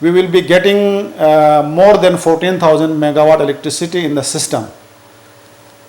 we will be getting more than 14,000 megawatt electricity in the system۔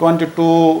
$22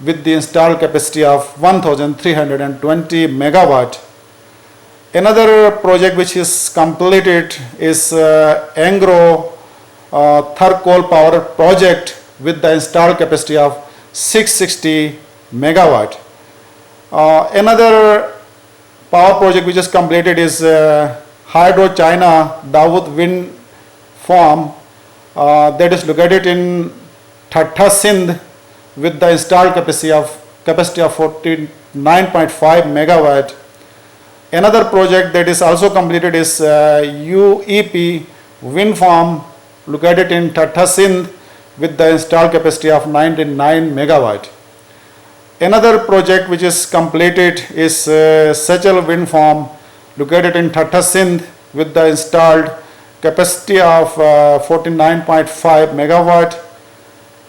with the installed capacity of 1320 megawatt. Another project which is completed is Angro Thermal Power Project with the installed capacity of 660 megawatt. Another power project which is completed is Hydro China Dawood Wind Farm that is located in Thatta, Sindh, with the installed capacity of 49.5 megawatt. Another project that is also completed is UEP wind farm located in Thatta, Sindh, with the installed capacity of 99 megawatt. Another project which is completed is Sechel wind farm located in Thatta, Sindh, with the installed capacity of 49.5 megawatt.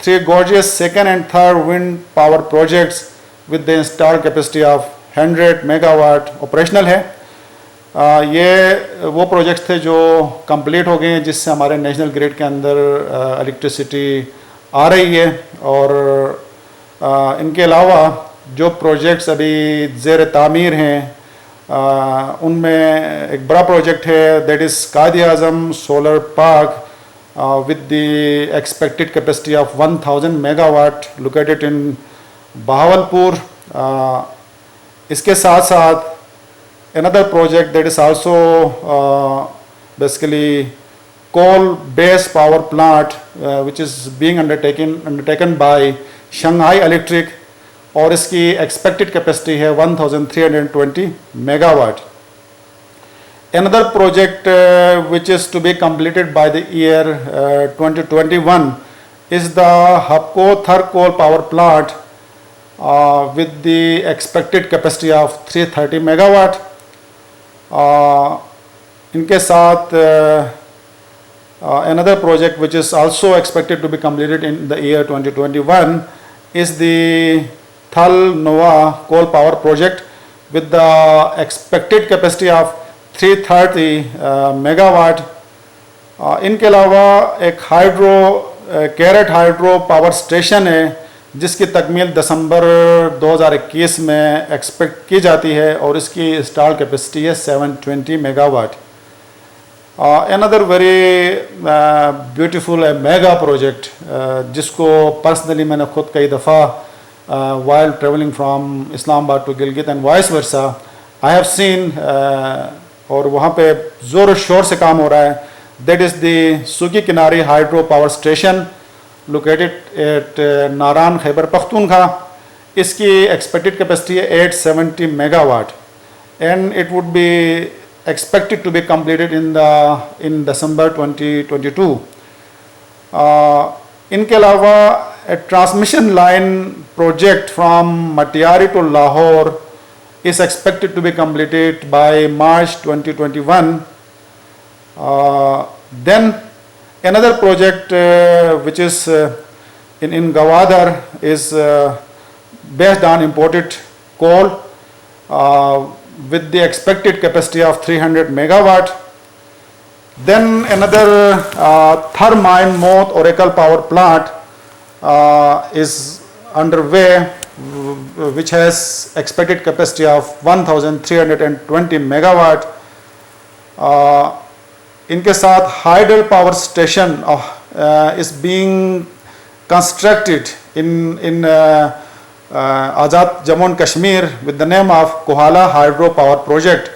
3 gorgeous second and third wind power projects with the installed capacity of 100 megawatt operational है. ये वो projects थे जो complete हो गए हैं, जिससे हमारे नेशनल ग्रिड के अंदर इलेक्ट्रिसिटी आ रही है. और इनके अलावा जो प्रोजेक्ट्स अभी ज़ेर तामीर हैं, उनमें एक बड़ा प्रोजेक्ट है, that is Quaid-e-Azam solar park with the expected capacity of 1000 megawatt located in Bahawalpur. इसके साथ साथ another project that is also basically coal based power plant which is being undertaken by Shanghai Electric, और इसकी expected capacity है 1320 megawatt. Another project which is to be completed by the year 2021 is the Hapko Thermal Power Plant with the expected capacity of 330 megawatt. इनके साथ another project which is also expected to be completed in the year 2021 is the Thal Nova Coal Power Project with the expected capacity of 330 megawatt. इनके अलावा एक carat hydro power station है जिसकी तकमील दिसंबर 2021 में expect की जाती है, और इसकी इंस्टॉल कैपेसिटी है 720 megawatt. Another very beautiful mega project जिसको पर्सनली मैंने खुद कई दफ़ा while travelling from Islamabad to Gilgit and vice versa I have seen, और वहाँ पे ज़ोर शोर से काम हो रहा है. That is the Suki Kinari hydro power station located at Naran Khyber Pakhtunkhwa. इसकी एक्सपेक्टेड कैपेसिटी है 870 megawatt and it would be expected to be completed in December 2022. इनके अलावा transmission line project from Matiari to Lahore is expected to be completed by March 2021. Then another project which is in Gawadar is based on imported coal with the expected capacity of 300 megawatt. Then another Thermine Moth Oracle Power Plant is underway which has expected capacity of 1320 megawatt. इनके साथ hydel power station is being constructed in Azad Jammu and Kashmir with the name of Kohala Hydro Power Project.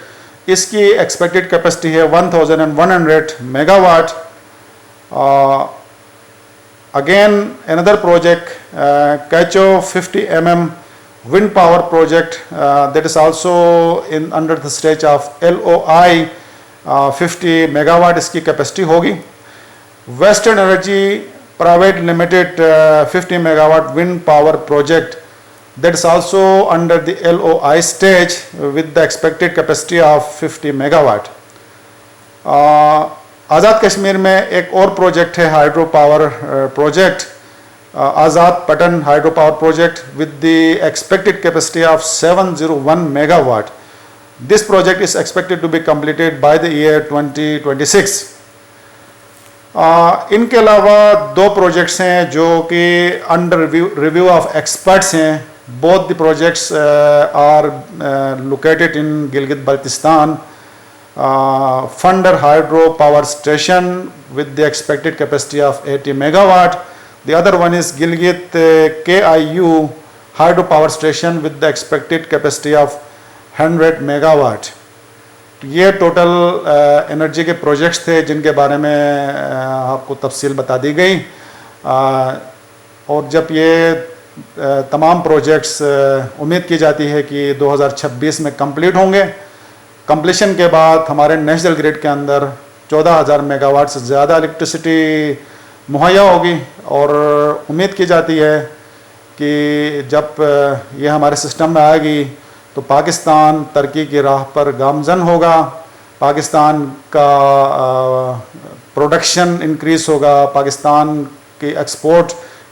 इसकी expected capacity है 1100 megawatt. Again another project Kacho 50 mm wind power project that is also under the stage of LOI. 50 megawatt इसकी capacity होगी. Western Energy Private Limited 50 megawatt wind power project that is also under the LOI stage with the expected capacity of 50 megawatt. Azad Kashmir में एक और project है hydro power project Azad Pattan hydro power project with the expected capacity of 701 megawatt. This project is expected to be completed by the year 2026. इनके अलावा दो projects हैं जो कि अंडर रिव्यू ऑफ एक्सपर्ट्स हैं. Both the projects are located in Gilgit Baltistan. Funder Hydro Power Station with the expected capacity of 80 megawatt. The other one is Gilgit KIU Hydro Power Station with the expected capacity of 100 megawatt. ये total energy के projects थे जिनके बारे में आपको तफसील बता दी गई. और जब ये तमाम प्रोजेक्ट्स उम्मीद की जाती है कि 2026 में कंप्लीट होंगे. कंप्लीशन के बाद हमारे नेशनल ग्रिड के अंदर 14,000 मेगावाट से ज़्यादा इलेक्ट्रिसिटी मुहैया होगी. और उम्मीद की जाती है कि जब ये हमारे सिस्टम में आएगी तो पाकिस्तान तरक्की की राह पर गामज़न होगा. पाकिस्तान का प्रोडक्शन इंक्रीज़ होगा. पाकिस्तान की export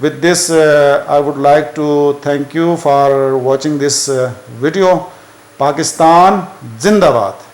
With this, I would like to thank you for watching this video. Pakistan Zindabad.